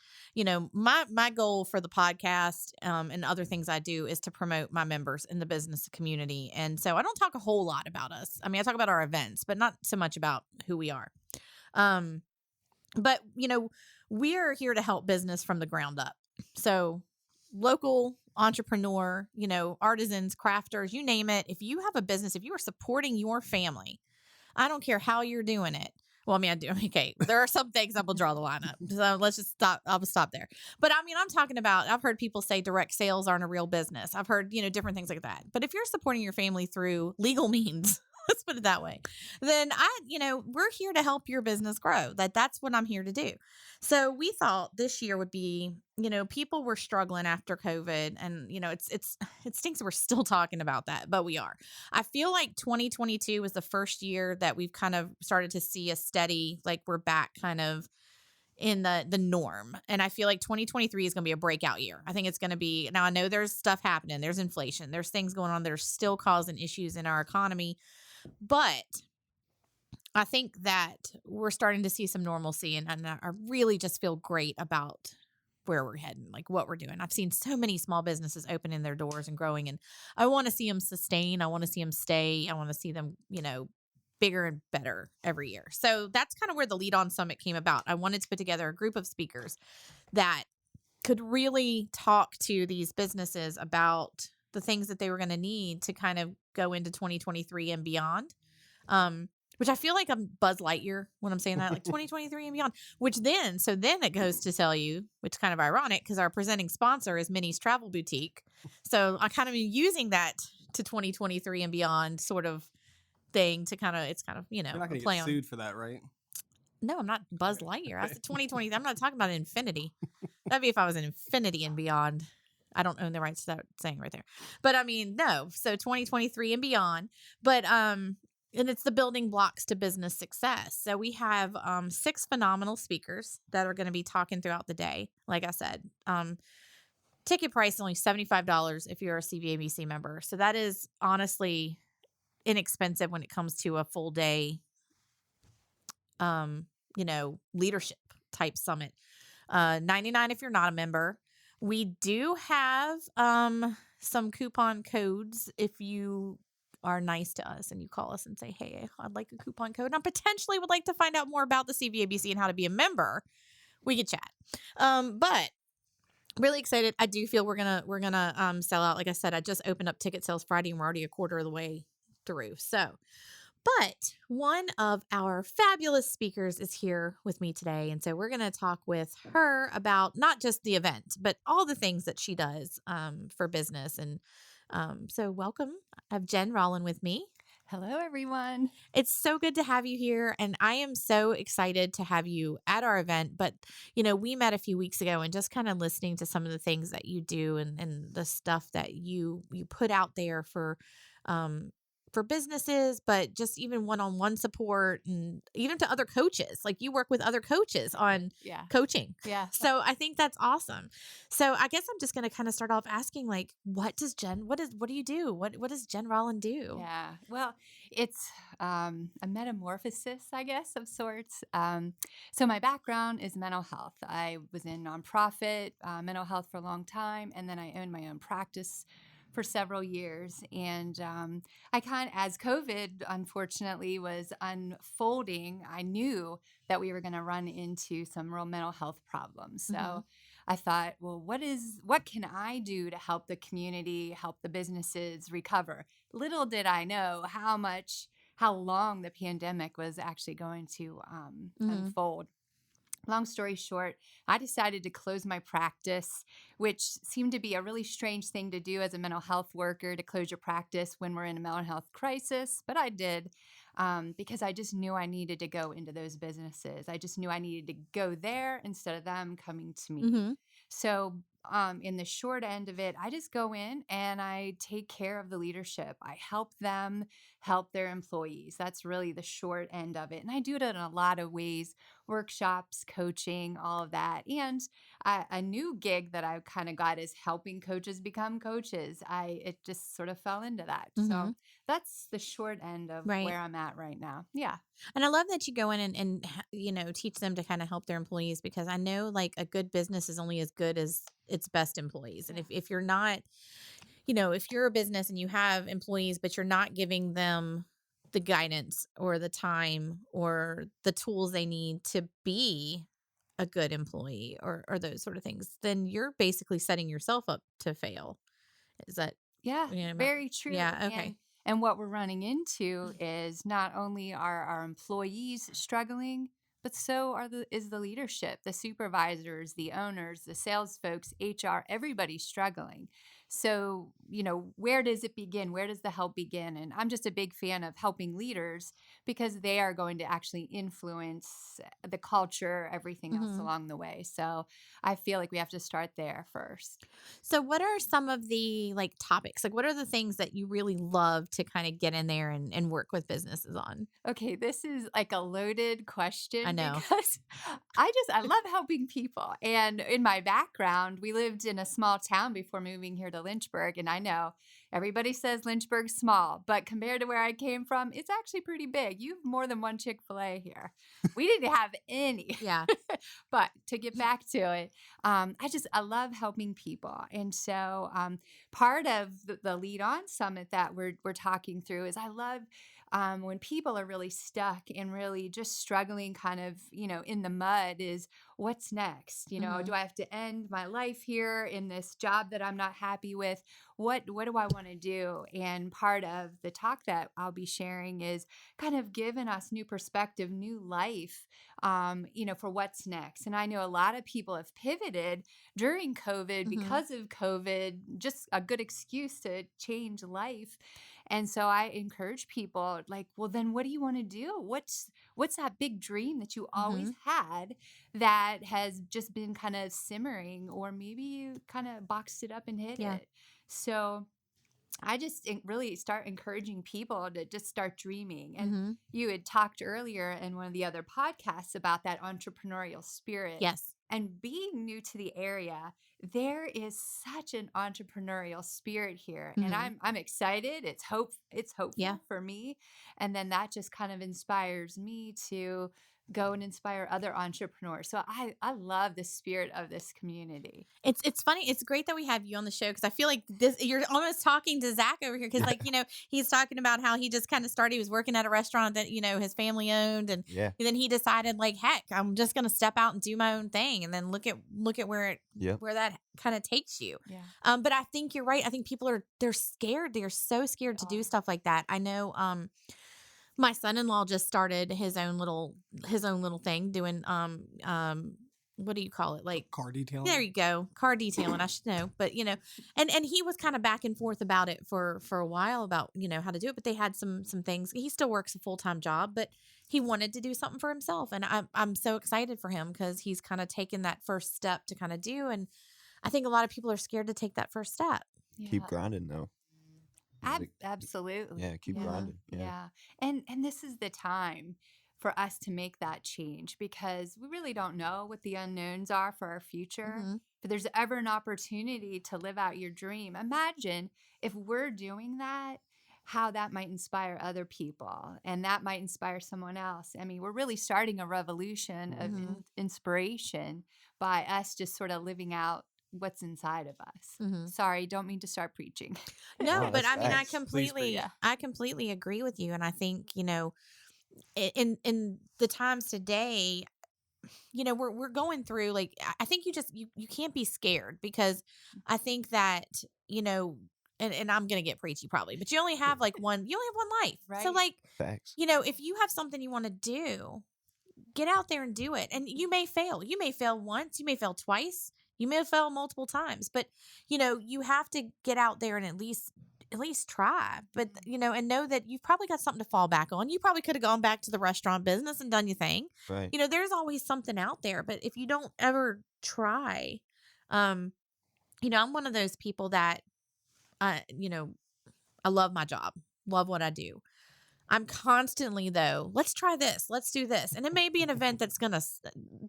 my goal for the podcast and other things I do is to promote my members in the business community. And so I don't talk a whole lot about us. I mean, I talk about our events, but not so much about who we are. But, we're here to help business from the ground up. So local entrepreneur, artisans, crafters, you name it. If you have a business, if you are supporting your family, I don't care how you're doing it. Well, I mean, I do. Okay. There are some things I will draw the line up. So let's just stop. I'll stop there. But I mean, I'm talking about, I've heard people say direct sales aren't a real business. I've heard, different things like that. But if you're supporting your family through legal means, let's put it that way, then we're here to help your business grow. That's what I'm here to do. So we thought this year would be, people were struggling after COVID, and it stinks that we're still talking about that, but we are. I feel like 2022 was the first year that we've kind of started to see a steady, like we're back kind of in the norm. And I feel like 2023 is going to be a breakout year. I think it's going to be, now I know there's stuff happening. There's inflation. There's things going on that are still causing issues in our economy. But I think that we're starting to see some normalcy, and I really just feel great about where we're heading, like what we're doing. I've seen so many small businesses opening their doors and growing, and I want to see them sustain. I want to see them stay. I want to see them, bigger and better every year. So that's kind of where the Lead On Summit came about. I wanted to put together a group of speakers that could really talk to these businesses about the things that they were going to need to kind of go into 2023 and beyond. Which I feel like I'm Buzz Lightyear when I'm saying that, like 2023 and beyond, so then it goes to tell you, which is kind of ironic because our presenting sponsor is Minnie's Travel Boutique. So I kind of am using that to 2023 and beyond sort of thing to it's kind of, You're not going to play get on. sued for that, right? No, I'm not Buzz Lightyear. I said 2020. I'm not talking about infinity. That'd be if I was in infinity and beyond. I don't own the rights to that saying right there. But I mean, no. So 2023 and beyond. But, and it's the building blocks to business success. So we have 6 phenomenal speakers that are going to be talking throughout the day. Like I said, ticket price is only $75 if you're a CVABC member. So that is honestly inexpensive when it comes to a full day, leadership type summit. $99 if you're not a member. We do have some coupon codes if you are nice to us and you call us and say, hey, I'd like a coupon code, and I potentially would like to find out more about the CVABC and how to be a member. We could chat. But Really excited. I do feel we're gonna sell out. Like I said, I just opened up ticket sales Friday and we're already a quarter of the way through. So, but one of our fabulous speakers is here with me today. And so we're going to talk with her about not just the event, but all the things that she does for business. And so welcome. I have Jen Rowland with me. Hello, everyone. It's so good to have you here. And I am so excited to have you at our event. But, you know, we met a few weeks ago and just kind of listening to some of the things that you do and the stuff that you put out there for businesses, but just even one-on-one support and even to other coaches. Like you work with other coaches on coaching. Yeah. So I think that's awesome. So I guess I'm just going to kind of start off asking like, what do you do? What does Jen Rowland do? Yeah. Well, it's a metamorphosis, I guess, of sorts. So my background is mental health. I was in nonprofit mental health for a long time, and then I owned my own practice for several years. And as COVID, unfortunately, was unfolding, I knew that we were going to run into some real mental health problems. So I thought, well, what can I do to help the community, help the businesses recover? Little did I know how long the pandemic was actually going to unfold. Long story short, I decided to close my practice, which seemed to be a really strange thing to do as a mental health worker, to close your practice when we're in a mental health crisis. But I did because I just knew I needed to go into those businesses. I just knew I needed to go there instead of them coming to me. So in the short end of it, I just go in and I take care of the leadership. I help them help their employees. That's really the short end of it. And I do it in a lot of ways: workshops, coaching, all of that. And a new gig that I kind of got is helping coaches become coaches. It just sort of fell into that. So that's the short end of where I'm at right now. Yeah. And I love that you go in and you know, teach them to kind of help their employees, because I know like a good business is only as good as its best employees. And if you're not, you know, if you're a business and you have employees, but you're not giving them the guidance or the time or the tools they need to be a good employee or those sort of things, then you're basically setting yourself up to fail. Is that? Yeah, very true. Yeah. Okay. And what we're running into is not only are our employees struggling, but so is the leadership, the supervisors, the owners, the sales folks, HR, everybody's struggling. So, you know, where does it begin? Where does the help begin? And I'm just a big fan of helping leaders because they are going to actually influence the culture, everything else along the way. So I feel like we have to start there first. So what are some of the like topics? Like what are the things that you really love to kind of get in there and work with businesses on? Okay, this is like a loaded question. I know. Because I love helping people. And in my background, we lived in a small town before moving here to Lynchburg. And I know everybody says Lynchburg's small, but compared to where I came from, it's actually pretty big. You have more than one Chick-fil-A here. We didn't have any. Yeah. But to get back to it, I love helping people. And so part of the Lead On Summit that we're talking through is I love when people are really stuck and really just struggling kind of, you know, in the mud, is what's next? You know, do I have to end my life here in this job that I'm not happy with? What do I want to do? And part of the talk that I'll be sharing is kind of giving us new perspective, new life, you know, for what's next. And I know a lot of people have pivoted during COVID because of COVID, just a good excuse to change life. And so I encourage people like, well, then what do you want to do? What's that big dream that you always had that has just been kind of simmering, or maybe you kind of boxed it up and hid it? So I just really start encouraging people to just start dreaming. And you had talked earlier in one of the other podcasts about that entrepreneurial spirit. Yes. And being new to the area, there is such an entrepreneurial spirit here, and I'm excited. It's hopeful for me, and then that just kind of inspires me to go and inspire other entrepreneurs. So I love the spirit of this community. It's funny. It's great that we have you on the show because I feel like this you're almost talking to Zach over here because like he's talking about how he just kind of started. He was working at a restaurant that his family owned, and Yeah. then he decided like, heck, I'm just gonna step out and do my own thing, and then look at where where that kind of takes you. Yeah. But I think you're right. I think people they're scared. They're so scared to do stuff like that. I know. My son-in-law just started his own little thing doing what do you call it, like Car detailing. there you go, car detailing. I should know, but and he was kind of back and forth about it for a while about how to do it, but they had some things. He still works a full-time job, but he wanted to do something for himself, and I'm so excited for him because he's kind of taken that first step to kind of do, and I think a lot of people are scared to take that first step. Keep grinding though. Absolutely. Yeah, keep grinding. Yeah. And this is the time for us to make that change because we really don't know what the unknowns are for our future. Mm-hmm. If there's ever an opportunity to live out your dream, imagine if we're doing that, how that might inspire other people and that might inspire someone else. I mean, we're really starting a revolution of inspiration by us just sort of living out what's inside of us. Mm-hmm. Sorry, don't mean to start preaching. No, No, but that's I mean, facts. I completely agree with you, and I think in the times today, we're going through like I think you can't be scared because I think that and I'm gonna get preachy probably, but you only have one life, Right. so like Facts. if you have something you want to do, get out there and do it, and you may fail once, you may fail twice. You may have failed multiple times, but you have to get out there and at least try. But and know that you've probably got something to fall back on. You probably could have gone back to the restaurant business and done your thing. Right. There's always something out there. But if you don't ever try, I'm one of those people that, I love my job, love what I do. I'm constantly though, let's try this, let's do this. And it may be an event that's going to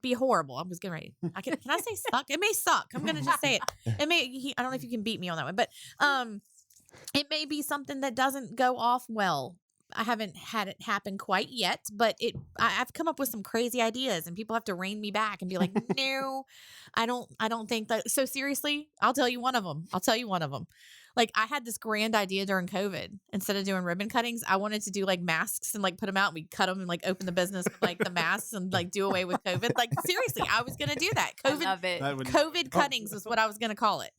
be horrible. I was getting ready. Can I say suck? It may suck. I'm going to just say it. I don't know if you can beat me on that one, but it may be something that doesn't go off well. I haven't had it happen quite yet, but I've come up with some crazy ideas and people have to rein me back and be like, no, I don't think that. So seriously, I'll tell you one of them. Like I had this grand idea during COVID. Instead of doing ribbon cuttings, I wanted to do like masks and like put them out. And we'd cut them and like open the business with like the masks and like do away with COVID. Like seriously, I was gonna do that. I love it. COVID cuttings is what I was gonna call it.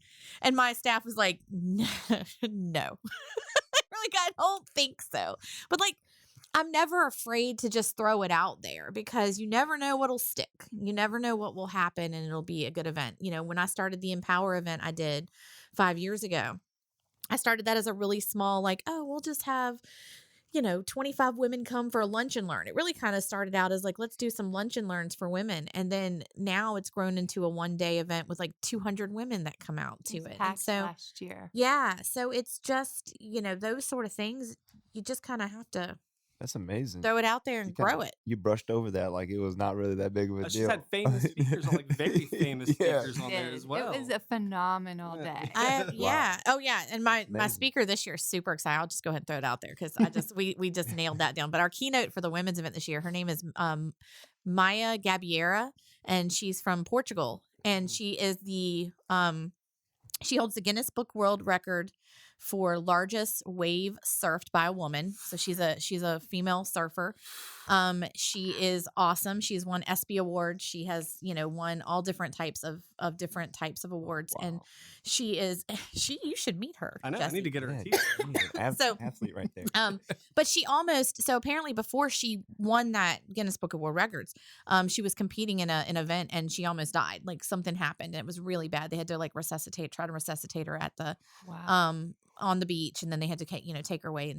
And my staff was like, no. Like I don't think so. But like I'm never afraid to just throw it out there because you never know what'll stick. You never know what will happen and it'll be a good event. When I started the Empower event I did 5 years ago, I started that as a really small, like, oh, we'll just have, 25 women come for a lunch and learn. It really kind of started out as like, let's do some lunch and learns for women. And then now it's grown into a 1-day event with like 200 women that come out to it. And so last year. Yeah. So it's just, those sort of things, you just kind of have to That's amazing. throw it out there and You kinda- grow it. You brushed over that like it was not really that big of a She's deal. had famous speakers on, like very famous Yeah. speakers on there as well. It was a phenomenal Yeah. day. Yeah. Oh yeah. And my Amazing. speaker this year is super excited. I'll just go ahead and throw it out there because we just nailed that down. But our keynote for the women's event this year, her name is Maya Gabiera, and she's from Portugal. And she is she holds the Guinness Book World Record for largest wave surfed by a woman. So she's a female surfer. She is awesome. She's won ESPY awards. She has, won all different types of awards. And you should meet her. I know. I Jesse. need to get her a Yeah, t-shirt. you need an So- athlete right there. But she so apparently before she won that Guinness Book of World Records, she was competing in an event and she almost died. Like something happened and it was really bad. They had to like try to resuscitate her at the Wow. on the beach, and then they had to take her away.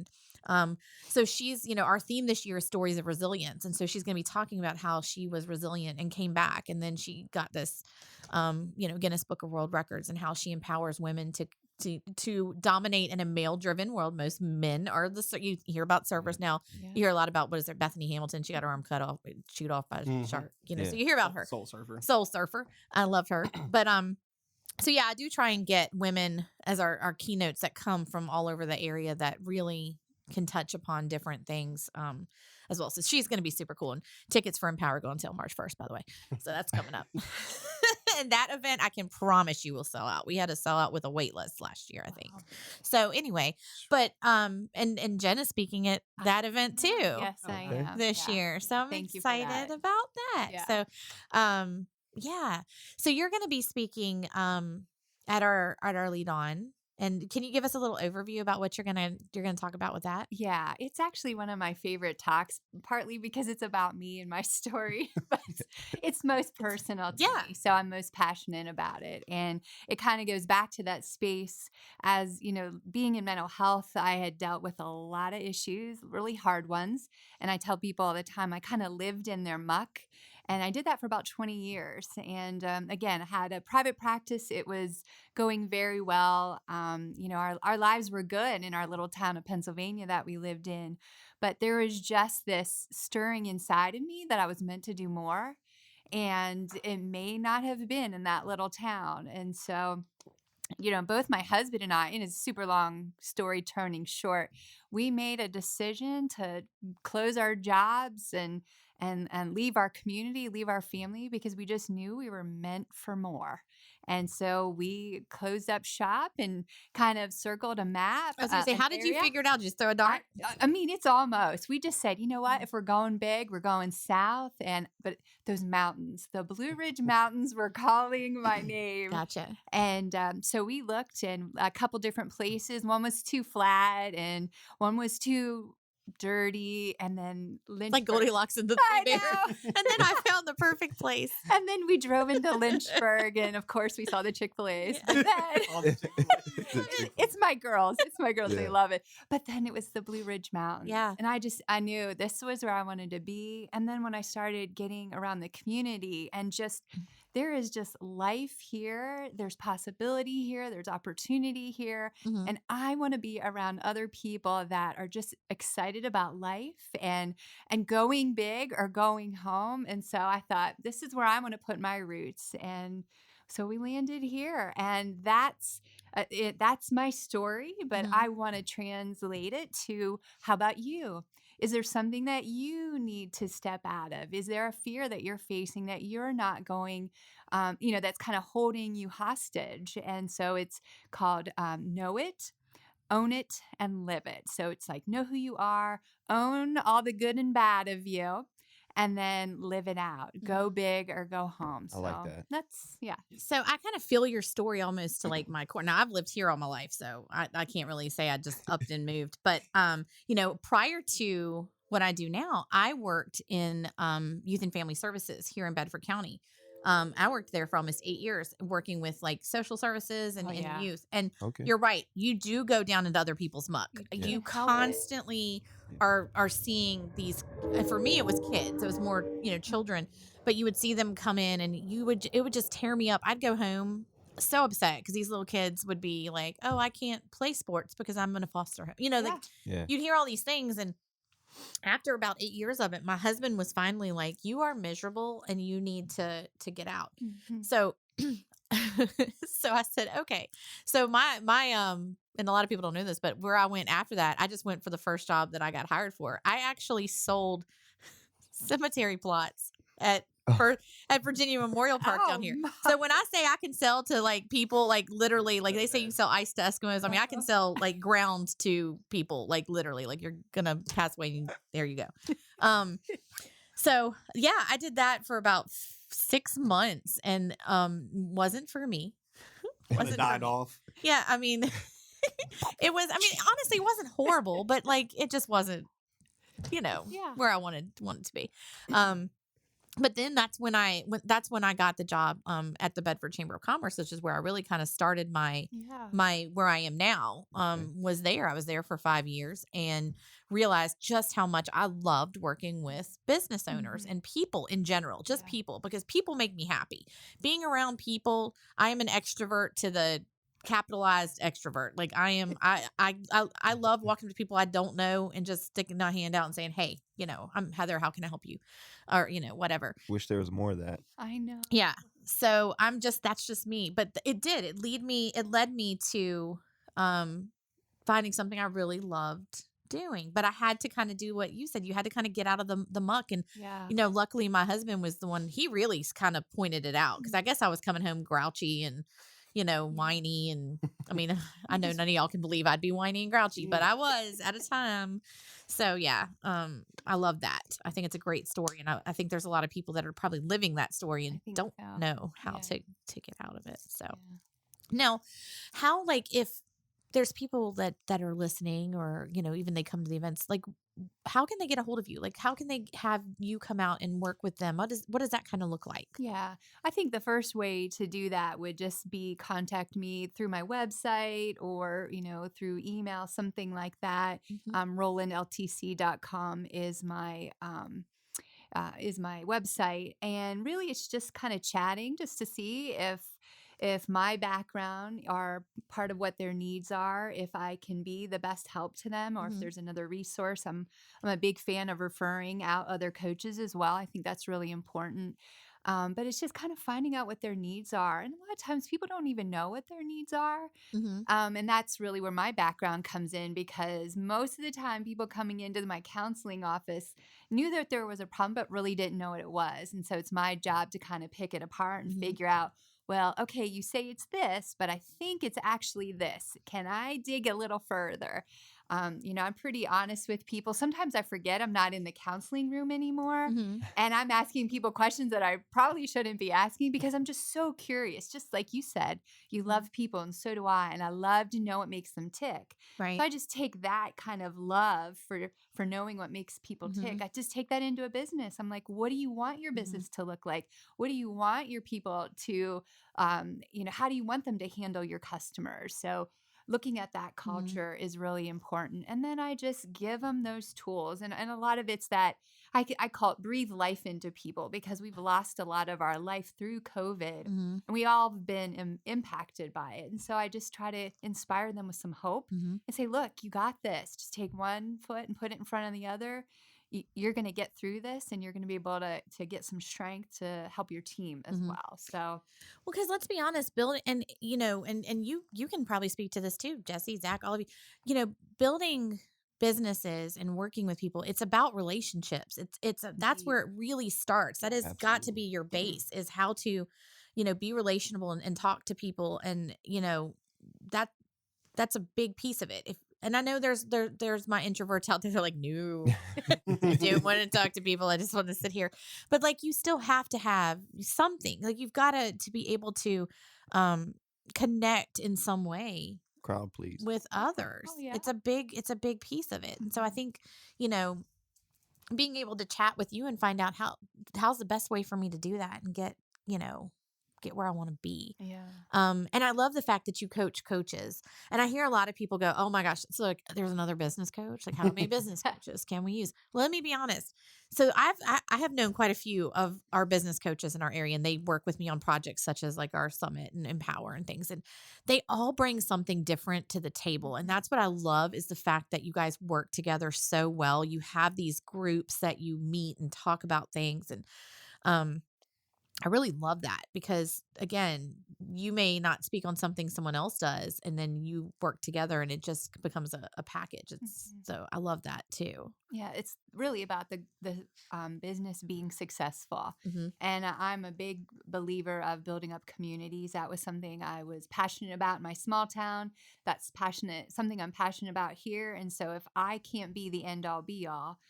And so she's our theme this year is stories of resilience, and so she's going to be talking about how she was resilient and came back, and then she got this Guinness Book of World Records, and how she empowers women to dominate in a male driven world. Most men are you hear about surfers now. Yeah. You hear a lot about what is there, Bethany Hamilton. She got her arm cut off, chewed off by a Mhm. shark. Yeah. So you hear about her. Soul surfer. Soul surfer. I love her. But so I do try and get women as our keynotes that come from all over the area that really can touch upon different things as well. So she's going to be super cool. And tickets for Empower go until March 1st, by the way. So that's coming up. And that event, I can promise you will sell out. We had a sell out with a wait list last year, I think. So anyway, but and Jen is speaking at that event too. Yes, I Okay. am. This Yeah. year. So I'm Thank you for excited that. about that. Yeah. So yeah. So you're going to be speaking at our lead on. And can you give us a little overview about what you're gonna talk about with that? Yeah, it's actually one of my favorite talks, partly because it's about me and my story, but it's most personal to Yeah. me. So I'm most passionate about it. And it kind of goes back to that space as, being in mental health, I had dealt with a lot of issues, really hard ones. And I tell people all the time, I kind of lived in their muck. And I did that for about 20 years. And again, I had a private practice. It was going very well. Our lives were good in our little town of Pennsylvania that we lived in. But there was just this stirring inside of me that I was meant to do more. And it may not have been in that little town. And so, both my husband and I, and it's a super long story turning short, we made a decision to close our jobs and leave our community, leave our family, because we just knew we were meant for more. And so we closed up shop and kind of circled a map. I was gonna say, an how did you area. figure it out? Just throw a dart? I mean, it's almost. We just said, you know what? If we're going big, we're going south. But those mountains, the Blue Ridge Mountains, were calling my name. Gotcha. And so we looked in a couple different places. One was too flat, and one was too dirty, and then Lynchburg. Like Goldilocks and the I Three Bears. know. And then I found the perfect place. And then we drove into Lynchburg, and of course we saw the Chick-fil-A's. Yeah. But then it's my girls. It's my girls. They Yeah. love it. But then it was the Blue Ridge Mountains. Yeah. And I knew this was where I wanted to be. And then when I started getting around the community and there is just life here. There's possibility here. There's opportunity here. Mhm. And I want to be around other people that are just excited about life and going big or going home. And so I thought, this is where I want to put my roots. And so we landed here, and that's my story. But Mhm. I want to translate it to, how about you? Is there something that you need to step out of? Is there a fear that you're facing that you're not going, that's kind of holding you hostage? And so it's called Know It, Own It, and Live It. So it's like, know who you are, own all the good and bad of you, and then live it out. Go big or go home. I like So that. That's, yeah. So I kind of feel your story almost to like my core. Now I've lived here all my life, so I can't really say I just upped and moved. But prior to what I do now, I worked in youth and family services here in Bedford County. I worked there for almost 8 years, working with like social services and, Oh, yeah. and youth. And Okay. you're right, you do go down into other people's muck. You You can't help it. constantly are seeing these. And for me, it was kids. It was more children. But you would see them come in, and it would just tear me up. I'd go home so upset because these little kids would be like, "Oh, I can't play sports because I'm in a foster home." Like Yeah. you'd hear all these things, and after about 8 years of it, my husband was finally like, "You are miserable, and you need to get out." Mhm. So, so I said, "Okay." So my and a lot of people don't know this, but where I went after that, I just went for the first job that I got hired for. I actually sold cemetery plots at Virginia Memorial Park down here. my- So when I say I can sell to like people, like literally, like they say you sell ice to Eskimos. I mean, I can sell like ground to people, like literally, like you're gonna pass away. And there you go. So yeah, I did that for about 6 months, and wasn't for me. When Wasn't it for died me. off. Yeah, I mean, it was. I mean, honestly, it wasn't horrible, but like it just wasn't, Yeah. where I wanted to be. But then that's when I got the job at the Bedford Chamber of Commerce, which is where I really kind of started my where I am now. Was there. I was there for 5 years and realized just how much I loved working with business owners Mhm. and people in general, just Yeah. people, because people make me happy. Being around people, I am an extrovert to the capitalized extrovert. Like I am, I love walking to people I don't know and just sticking my hand out and saying, "Hey, I'm Heather. How can I help you?" Or whatever. Wish there was more of that. I know. Yeah. So that's just me. But it led me to finding something I really loved doing? But I had to kind of do what you said. You had to kind of get out of the muck. And, Yeah. luckily my husband was the one, he really kind of pointed it out. Cause I guess I was coming home grouchy and, whiny. And I mean, I know none of y'all can believe I'd be whiny and grouchy, but I was at a time. So yeah, I love that. I think it's a great story. And I think there's a lot of people that are probably living that story and think don't so. know how Yeah. to get out of it. So Yeah. now, how, like, if there's people that are listening, or even they come to the events, like, how can they get a hold of you? Like, how can they have you come out and work with them? What does that kind of look like? Yeah, I think the first way to do that would just be contact me through my website or, through email, something like that. Mhm. RowlandLTC.com is my website, and really it's just kind of chatting just to see if my background are part of what their needs are, if I can be the best help to them, or if Mhm. there's another resource. I'm a big fan of referring out other coaches as well. I think that's really important. But it's just kind of finding out what their needs are, and a lot of times people don't even know what their needs are. Mhm. And that's really where my background comes in, because most of the time people coming into my counseling office knew that there was a problem, but really didn't know what it was. And so it's my job to kind of pick it apart and Mhm. figure out, well, okay, you say it's this, but I think it's actually this. Can I dig a little further? I'm pretty honest with people. Sometimes I forget I'm not in the counseling room anymore. Mhm. And I'm asking people questions that I probably shouldn't be asking, because I'm just so curious. Just like you said, you love people, and so do I. And I love to know what makes them tick. Right. So I just take that kind of love for knowing what makes people tick. Mhm. I just take that into a business. I'm like, what do you want your Mhm. business to look like? What do you want your people to, how do you want them to handle your customers? So looking at that Mhm. culture is really important. And then I just give them those tools. And a lot of it's that I call it breathe life into people, because we've lost a lot of our life through COVID. Mhm. And we all have been impacted by it. And so I just try to inspire them with some hope Mhm. and say, look, you got this. Just take one foot and put it in front of the other. You're going to get through this, and you're going to be able to get some strength to help your team as Mhm. well. So, Well, because let's be honest, building, and and you can probably speak to this too, Jesse, Zach, all of you. Building businesses and working with people, it's about relationships. That's indeed. where it really starts. That has got to be Absolutely. your base, is how to, be relational and talk to people, and that that's a big piece of it. And I know there's my introverts out there. They're like, no, I don't want to talk to people. I just want to sit here. But like, you still have to have something. Like, you've got to be able to um, connect in some way Crowd please. with others. Oh, yeah. It's a big piece of it. And so I think, you know, being able to chat with you and find out how's the best way for me to do that and get where I want to be. Yeah. And I love the fact that you coach coaches. And I hear a lot of people go, "Oh my gosh, so like there's another business coach. Like, how many business coaches can we use?" Let me be honest. So I have known quite a few of our business coaches in our area, and they work with me on projects such as like our summit and Empower and things. And they all bring something different to the table. And that's what I love, is the fact that you guys work together so well. You have these groups that you meet and talk about things. And um I really love that, because again, you may not speak on something someone else does, and then you work together and it just becomes a package. Mhm. So I love that too. Yeah, it's really about the business being successful. Hmm. And I'm a big believer of building up communities. That was something I was passionate about in my small town. That's something I'm passionate about here. And so if I can't be the end all be all,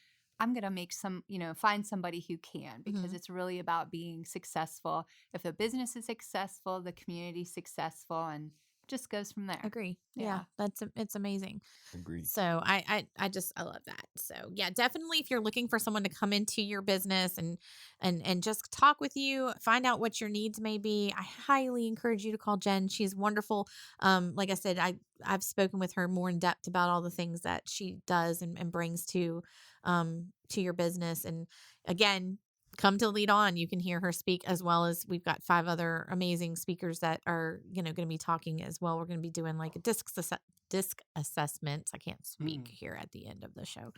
I'm going to find somebody who can, because Hmm. it's really about being successful. If the business is successful, the community's successful, and it just goes from there. Agree. Yeah. Yeah, it's amazing. Agreed. So I love that. So yeah, definitely, if you're looking for someone to come into your business and just talk with you, find out what your needs may be, I highly encourage you to call Jen. She's wonderful. Like I said, I've spoken with her more in depth about all the things that she does and brings to your business. And again, come to Lead On. You can hear her speak, as well as we've got 5 other amazing speakers that are, going to be talking as well. We're going to be doing like a disc assessments. I can't speak here at the end of the show.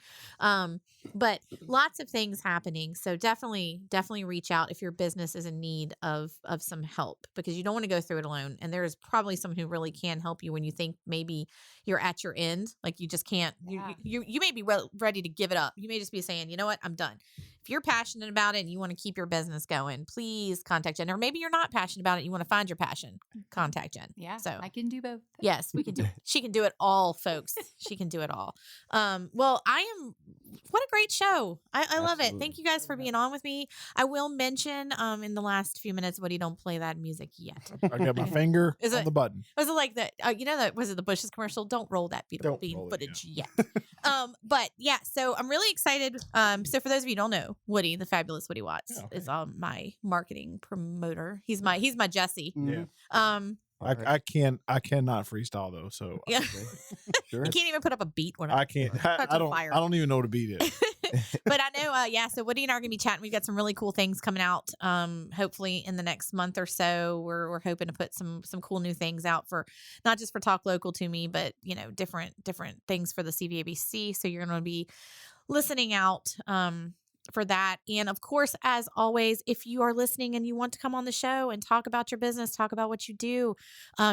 But lots of things happening. So definitely reach out if your business is in need of some help, because you don't want to go through it alone. And there is probably someone who really can help you when you think maybe you're at your end. Like you just can't, you may be ready to give it up. You may just be saying, you know what, I'm done. If you're passionate about it and you want to keep your business going, please contact Jen. Or maybe you're not passionate about it. You want to find your passion. Contact Jen. Yeah. So I can do both. yes, we can do. She can do it all, folks. She can do it all. Well, what a great show. I love it. Thank you guys for being on with me. I will mention in the last few minutes, Woody, don't play that music yet. I got my finger Is on it- the button. Was it like that? Was it the Bushes commercial? Don't roll that beautiful Don't bean roll it, footage yet. But yeah, so I'm really excited. So for those of you who don't know, Woody, the fabulous Woody Watts, is my marketing promoter. He's my Jesse. Yeah. Um, I cannot freestyle though, so yeah. Sure. You can't even put up a beat when I can't. That's I on don't. fire. I don't even know what a beat is. But I know, so Woody and I are gonna be chatting. We've got some really cool things coming out. Hopefully in the next month or so, we're hoping to put some cool new things out for not just for Talk Local to Me, but different things for the CVABC. So you're gonna be listening out for that. And of course, as always, if you are listening and you want to come on the show and talk about your business, talk about what you do,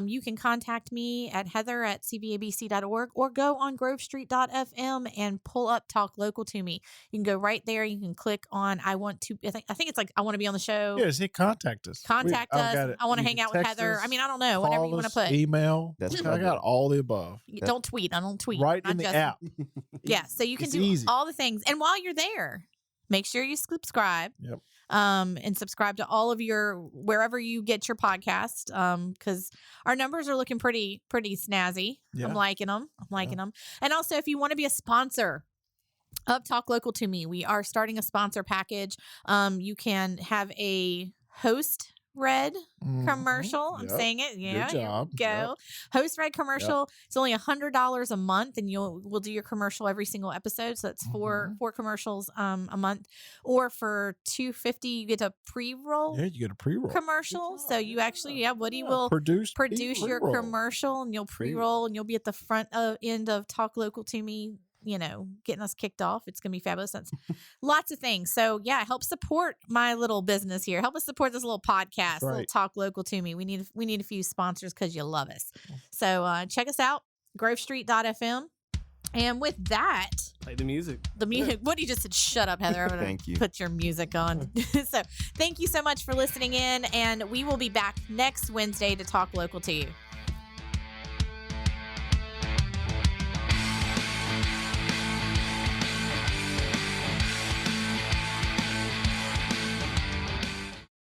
you can contact me at heather@cvabc.org or go on grovestreet.fm and pull up Talk Local to Me. You can go right there. You can click on I want to be on the show. Yeah, just hit contact us. Contact I've got us. it. I want to You hang can out with text Heather. us, I mean, I don't know. Whatever you call want to us, put. email. That's I got all the above. Don't tweet. I don't tweet. Right I'm in the just- app. Yeah, so you can It's do easy. all the things. And while you're there, make sure you subscribe. Yep. And subscribe to all of wherever you get your podcast. Because our numbers are looking pretty snazzy. Yeah. I'm liking them. And also, if you want to be a sponsor of Talk Local to Me, we are starting a sponsor package. You can have a host read commercial. I'm Yep. saying it. Yeah, Good job. here we go. Host read commercial. It's only $100 a month, and we'll do your commercial every single episode. So that's four commercials a month. Or for $250, you get a pre-roll Yeah, you get a pre-roll. commercial. So you actually, Woody will produce your pre-roll. commercial, and you'll pre-roll, and you'll be at the front end of Talk Local to Me, getting us kicked off. It's gonna be fabulous. That's lots of things. So yeah, help support my little business here. Help us support this little podcast, little right. Talk Local to Me. We need a few sponsors because you love us. So check us out, grovestreet.fm. And with that, Play the music. Woody just said, shut up, Heather. I'm gonna Thank you. put your music on. So thank you so much for listening in, and we will be back next Wednesday to talk local to you.